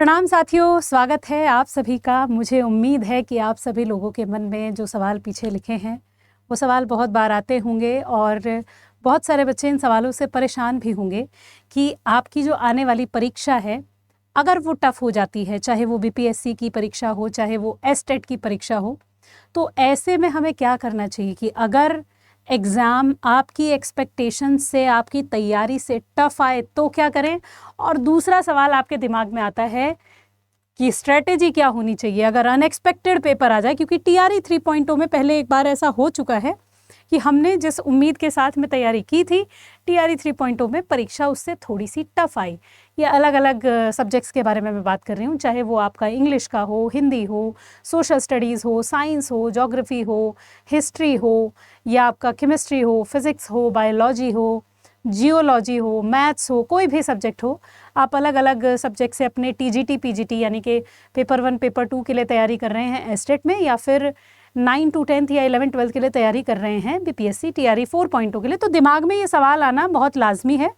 प्रणाम साथियों, स्वागत है आप सभी का। मुझे उम्मीद है कि आप सभी लोगों के मन में जो सवाल पीछे लिखे हैं वो सवाल बहुत बार आते होंगे और बहुत सारे बच्चे इन सवालों से परेशान भी होंगे कि आपकी जो आने वाली परीक्षा है अगर वो टफ़ हो जाती है, चाहे वो बीपीएससी की परीक्षा हो, चाहे वो एसटेट की परीक्षा हो, तो ऐसे में हमें क्या करना चाहिए कि अगर एग्ज़ाम आपकी एक्सपेक्टेशन से, आपकी तैयारी से टफ़ आए तो क्या करें। और दूसरा सवाल आपके दिमाग में आता है कि स्ट्रेटेजी क्या होनी चाहिए अगर अनएक्सपेक्टेड पेपर आ जाए, क्योंकि टीआरई 3.0 में पहले एक बार ऐसा हो चुका है कि हमने जिस उम्मीद के साथ में तैयारी की थी, टीआरई 3.0 में परीक्षा उससे थोड़ी सी टफ आई। ये अलग अलग सब्जेक्ट्स के बारे में मैं बात कर रही हूँ, चाहे वो आपका इंग्लिश का हो, हिंदी हो, सोशल स्टडीज़ हो, साइंस हो, ज्योग्राफी हो, हिस्ट्री हो, या आपका केमिस्ट्री हो, फिज़िक्स हो, बायोलॉजी हो, जियोलॉजी हो, मैथ्स हो, कोई भी सब्जेक्ट हो। आप अलग अलग सब्जेक्ट से अपने टीजीटी पीजीटी यानी कि पेपर 1 पेपर 2 के लिए तैयारी कर रहे हैं एस्टेट में, या फिर 9 to 10th या 11 12th के लिए तैयारी कर रहे हैं बीपीएससी टीआरई 4.0 के लिए, तो दिमाग में ये सवाल आना बहुत लाजमी है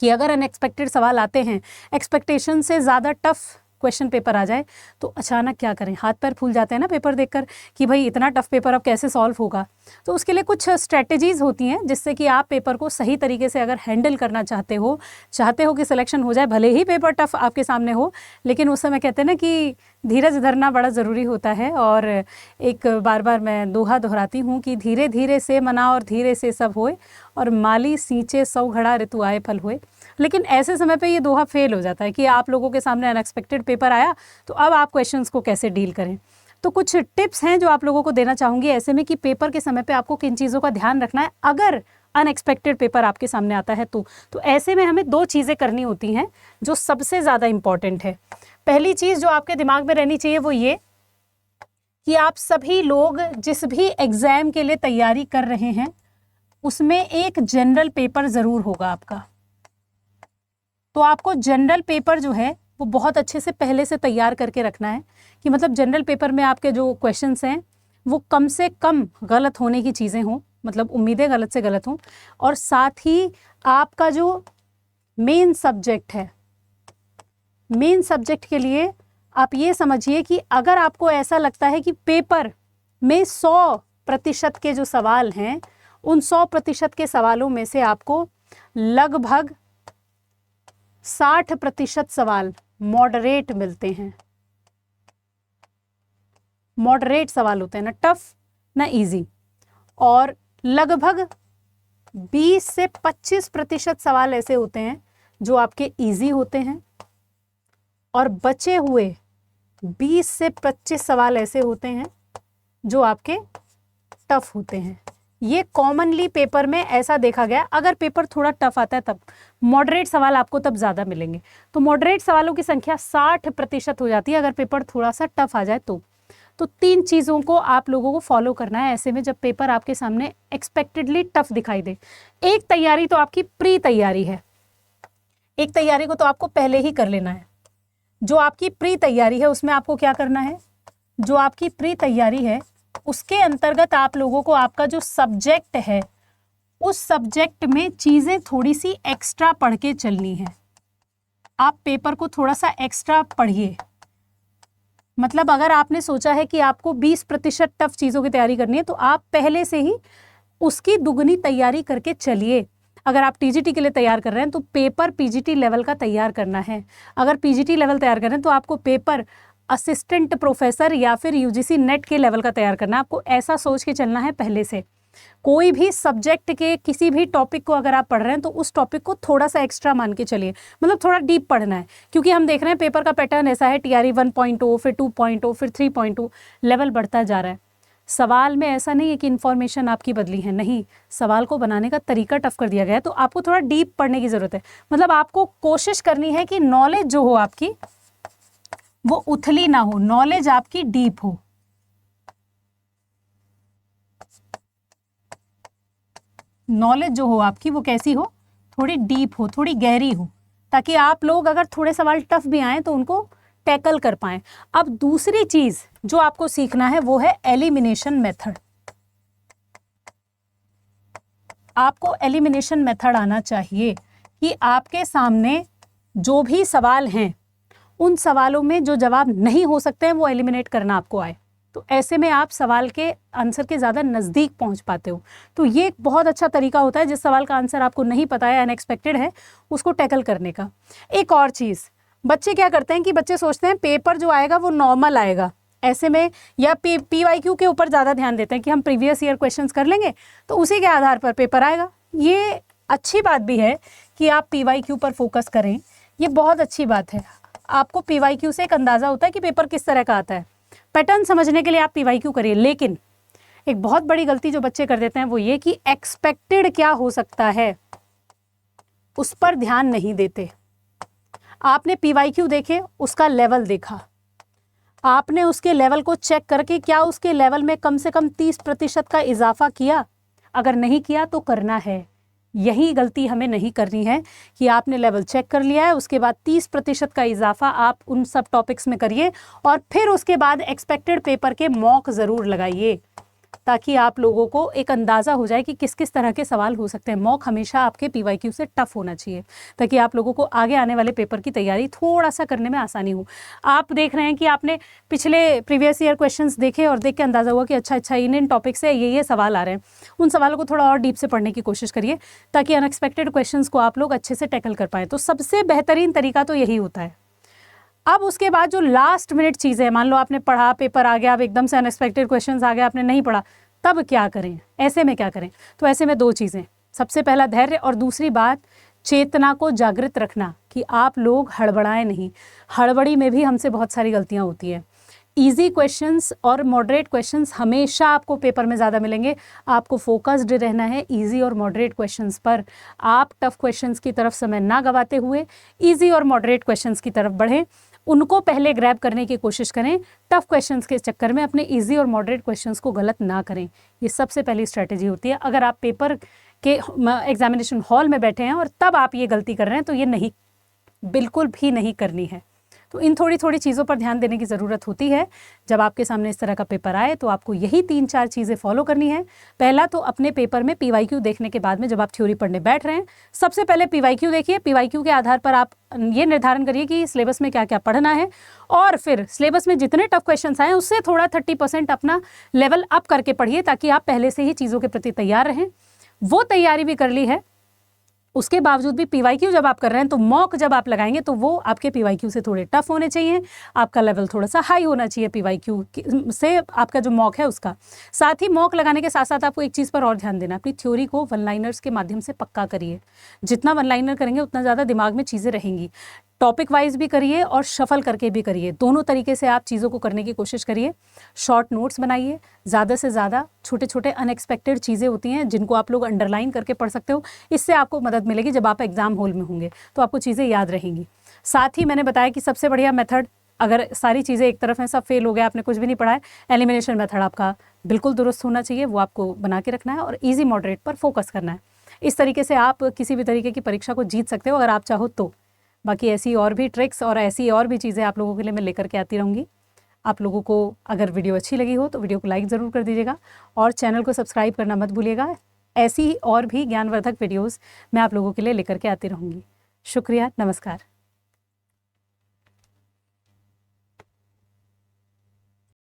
कि अगर अनएक्सपेक्टेड सवाल आते हैं, एक्सपेक्टेशन से ज़्यादा टफ क्वेश्चन पेपर आ जाए तो अचानक क्या करें। हाथ पैर फूल जाते हैं ना पेपर देखकर कि भाई इतना टफ पेपर अब कैसे सॉल्व होगा। तो उसके लिए कुछ स्ट्रेटजीज़ होती हैं जिससे कि आप पेपर को सही तरीके से अगर हैंडल करना चाहते हो कि सिलेक्शन हो जाए, भले ही पेपर टफ आपके सामने हो, लेकिन उस समय कहते हैं ना कि धीरज धरना बड़ा ज़रूरी होता है। और एक बार बार मैं दोहा दोहराती हूँ कि धीरे धीरे से मना और धीरे से सब होए, और माली सींचे 100 घड़ा ऋतु आए फल होए। लेकिन ऐसे समय पे ये दोहा फेल हो जाता है कि आप लोगों के सामने अनएक्सपेक्टेड पेपर आया, तो अब आप क्वेश्चंस को कैसे डील करें। तो कुछ टिप्स हैं जो आप लोगों को देना चाहूँगी ऐसे में कि पेपर के समय पे आपको किन चीज़ों का ध्यान रखना है अगर अनएक्सपेक्टेड पेपर आपके सामने आता है तो ऐसे में हमें 2 चीज़ें करनी होती हैं जो सबसे ज़्यादा इम्पॉर्टेंट है। पहली चीज़ जो आपके दिमाग में रहनी चाहिए वो ये कि आप सभी लोग जिस भी एग्ज़ाम के लिए तैयारी कर रहे हैं उसमें एक जनरल पेपर ज़रूर होगा आपका। तो आपको जनरल पेपर जो है वो बहुत अच्छे से पहले से तैयार करके रखना है कि मतलब जनरल पेपर में आपके जो क्वेश्चंस हैं वो कम से कम गलत होने की चीज़ें हों, मतलब उम्मीदें गलत से गलत हों। और साथ ही आपका जो मेन सब्जेक्ट है, मेन सब्जेक्ट के लिए आप ये समझिए कि अगर आपको ऐसा लगता है कि पेपर में 100% के जो सवाल हैं उन 100% के सवालों में से आपको लगभग 60% सवाल मॉडरेट मिलते हैं। मॉडरेट सवाल होते हैं, ना टफ ना इजी, और लगभग 20 से 25% सवाल ऐसे होते हैं जो आपके इजी होते हैं, और बचे हुए 20 से 25 सवाल ऐसे होते हैं जो आपके टफ होते हैं। ये कॉमनली पेपर में ऐसा देखा गया। अगर पेपर थोड़ा टफ आता है तब मॉडरेट सवाल आपको तब ज़्यादा मिलेंगे। तो मॉडरेट सवालों की संख्या 60% हो जाती है अगर पेपर थोड़ा सा टफ आ जाए तो 3 चीज़ों को आप लोगों को फॉलो करना है ऐसे में जब पेपर आपके सामने एक्सपेक्टेडली टफ दिखाई दे। एक तैयारी तो आपकी प्री तैयारी है, एक तैयारी को तो आपको पहले ही कर लेना है। जो आपकी प्री तैयारी है उसमें आपको क्या करना है, जो आपकी प्री तैयारी है उसके अंतर्गत आप लोगों को आपका जो सब्जेक्ट है उस सब्जेक्ट में चीज़ें थोड़ी सी एक्स्ट्रा पढ़ के चलनी है। आप पेपर को थोड़ा सा एक्स्ट्रा पढ़िए। मतलब अगर आपने सोचा है कि आपको 20% टफ चीज़ों की तैयारी करनी है तो आप पहले से ही उसकी दुगनी तैयारी करके चलिए। अगर आप टीजीटी के लिए तैयार कर रहे हैं तो पेपर पीजीटी लेवल का तैयार करना है। अगर पीजीटी लेवल तैयार कर रहे हैं तो आपको पेपर असिस्टेंट प्रोफेसर या फिर यूजीसी नेट के लेवल का तैयार करना है। आपको ऐसा सोच के चलना है पहले से। कोई भी सब्जेक्ट के किसी भी टॉपिक को अगर आप पढ़ रहे हैं तो उस टॉपिक को थोड़ा सा एक्स्ट्रा मान के चलिए, मतलब थोड़ा डीप पढ़ना है। क्योंकि हम देख रहे हैं पेपर का पैटर्न ऐसा है, टीआरई 1.0 फिर 2.0 फिर 3.0 लेवल बढ़ता जा रहा है। सवाल में ऐसा नहीं है कि इन्फॉर्मेशन आपकी बदली है, नहीं, सवाल को बनाने का तरीका टफ कर दिया गया है। तो आपको थोड़ा डीप पढ़ने की ज़रूरत है। मतलब आपको कोशिश करनी है कि नॉलेज जो हो आपकी वो उथली ना हो, नॉलेज आपकी डीप हो। नॉलेज जो हो आपकी वो कैसी हो, थोड़ी डीप हो, थोड़ी गहरी हो, ताकि आप लोग अगर थोड़े सवाल टफ भी आए तो उनको टैकल कर पाएं। अब दूसरी चीज जो आपको सीखना है वो है एलिमिनेशन मेथड। आपको एलिमिनेशन मेथड आना चाहिए कि आपके सामने जो भी सवाल हैं उन सवालों में जो जवाब नहीं हो सकते हैं वो एलिमिनेट करना आपको आए। तो ऐसे में आप सवाल के आंसर के ज़्यादा नज़दीक पहुंच पाते हो। तो ये एक बहुत अच्छा तरीका होता है जिस सवाल का आंसर आपको नहीं पता है, अनएक्सपेक्टेड है, उसको टैकल करने का। एक और चीज़, बच्चे क्या करते हैं कि बच्चे सोचते हैं पेपर जो आएगा वो नॉर्मल आएगा, ऐसे में या PYQ के ऊपर ज़्यादा ध्यान देते हैं कि हम प्रीवियस ईयर क्वेश्चंस कर लेंगे तो उसी के आधार पर पेपर आएगा। ये अच्छी बात भी है कि आप PYQ पर फोकस करें, ये बहुत अच्छी बात है। आपको PYQ से एक अंदाज़ा होता है कि पेपर किस तरह का आता है, पैटर्न समझने के लिए आप PYQ करिए। लेकिन एक बहुत बड़ी गलती जो बच्चे कर देते हैं वो ये कि एक्सपेक्टेड क्या हो सकता है उस पर ध्यान नहीं देते। आपने PYQ देखे, उसका लेवल देखा, आपने उसके लेवल को चेक करके क्या उसके लेवल में कम से कम 30% का इजाफा किया, अगर नहीं किया तो करना है। यही गलती हमें नहीं करनी है कि आपने लेवल चेक कर लिया है, उसके बाद 30% का इजाफा आप उन सब टॉपिक्स में करिए और फिर उसके बाद एक्सपेक्टेड पेपर के मॉक ज़रूर लगाइए ताकि आप लोगों को एक अंदाज़ा हो जाए कि किस किस तरह के सवाल हो सकते हैं। मॉक हमेशा आपके PYQ से टफ होना चाहिए ताकि आप लोगों को आगे आने वाले पेपर की तैयारी थोड़ा सा करने में आसानी हो। आप देख रहे हैं कि आपने पिछले प्रीवियस ईयर क्वेश्चंस देखे और देख के अंदाज़ा हुआ कि अच्छा इन टॉपिक से ये सवाल आ रहे हैं। उन सवालों को थोड़ा और डीप से पढ़ने की कोशिश करिए ताकि अनएक्सपेक्टेड क्वेश्चंस को आप लोग अच्छे से टैकल कर पाएँ। तो सबसे बेहतरीन तरीका तो यही होता है। अब उसके बाद जो लास्ट मिनट चीज़ें, मान लो आपने पढ़ा, पेपर आ गया, अब एकदम से अनएक्सपेक्टेड क्वेश्चंस आ गया, आपने नहीं पढ़ा, तब क्या करें? ऐसे में क्या करें? तो ऐसे में 2 चीज़ें, सबसे पहला धैर्य और दूसरी बात चेतना को जागृत रखना कि आप लोग हड़बड़ाएं नहीं। हड़बड़ी में भी हमसे बहुत सारी गलतियां होती हैं। इजी क्वेश्चंस और मॉडरेट क्वेश्चंस हमेशा आपको पेपर में ज़्यादा मिलेंगे। आपको फोकस्ड रहना है इजी और मॉडरेट क्वेश्चंस पर। आप टफ क्वेश्चंस की तरफ समय ना गवाते हुए इजी और मॉडरेट क्वेश्चंस की तरफ बढ़ें, उनको पहले ग्रैब करने की कोशिश करें। टफ क्वेश्चंस के चक्कर में अपने इजी और मॉडरेट क्वेश्चंस को गलत ना करें। ये सबसे पहली स्ट्रैटेजी होती है। अगर आप पेपर के एग्जामिनेशन हॉल में बैठे हैं और तब आप ये गलती कर रहे हैं तो ये नहीं, बिल्कुल भी नहीं करनी है। तो इन थोड़ी थोड़ी चीज़ों पर ध्यान देने की ज़रूरत होती है। जब आपके सामने इस तरह का पेपर आए तो आपको यही 3-4 चीज़ें फॉलो करनी है। पहला तो अपने पेपर में PYQ देखने के बाद में जब आप थ्योरी पढ़ने बैठ रहे हैं, सबसे पहले PYQ देखिए। PYQ के आधार पर आप ये निर्धारण करिए कि सिलेबस में क्या क्या पढ़ना है और फिर सिलेबस में जितने टफ क्वेश्चन आए उससे थोड़ा 30% अपना लेवल अप करके पढ़िए ताकि आप पहले से ही चीज़ों के प्रति तैयार रहें। वो तैयारी भी कर ली है, उसके बावजूद भी PYQ जब आप कर रहे हैं तो मॉक जब आप लगाएंगे तो वो आपके PYQ से थोड़े टफ होने चाहिए। आपका लेवल थोड़ा सा हाई होना चाहिए PYQ से, आपका जो मॉक है उसका। साथ ही मॉक लगाने के साथ साथ आपको एक चीज़ पर और ध्यान देना, अपनी थ्योरी को वन लाइनर्स के माध्यम से पक्का करिए। जितना वन लाइनर करेंगे उतना ज़्यादा दिमाग में चीज़ें रहेंगी। टॉपिक वाइज भी करिए और शफल करके भी करिए, दोनों तरीके से आप चीज़ों को करने की कोशिश करिए। शॉर्ट नोट्स बनाइए, ज़्यादा से ज़्यादा छोटे छोटे अनएक्सपेक्टेड चीज़ें होती हैं जिनको आप लोग अंडरलाइन करके पढ़ सकते हो। इससे आपको मदद मिलेगी जब आप एग्जाम हॉल में होंगे तो आपको चीज़ें याद रहेंगी। साथ ही मैंने बताया कि सबसे बढ़िया मेथड, अगर सारी चीज़ें एक तरफ हैं, सब फेल हो गया, आपने कुछ भी नहीं पढ़ा है, एलिमिनेशन मेथड आपका बिल्कुल दुरुस्त होना चाहिए, वो आपको बना के रखना है और ईजी मॉडरेट पर फोकस करना है। इस तरीके से आप किसी भी तरीके की परीक्षा को जीत सकते हो अगर आप चाहो तो। बाकी ऐसी और भी ट्रिक्स और ऐसी और भी चीज़ें आप लोगों के लिए मैं लेकर के आती रहूँगी। आप लोगों को अगर वीडियो अच्छी लगी हो तो वीडियो को लाइक ज़रूर कर दीजिएगा और चैनल को सब्सक्राइब करना मत भूलिएगा। ऐसी और भी ज्ञानवर्धक वीडियोस मैं आप लोगों के लिए लेकर के आती रहूँगी। शुक्रिया, नमस्कार।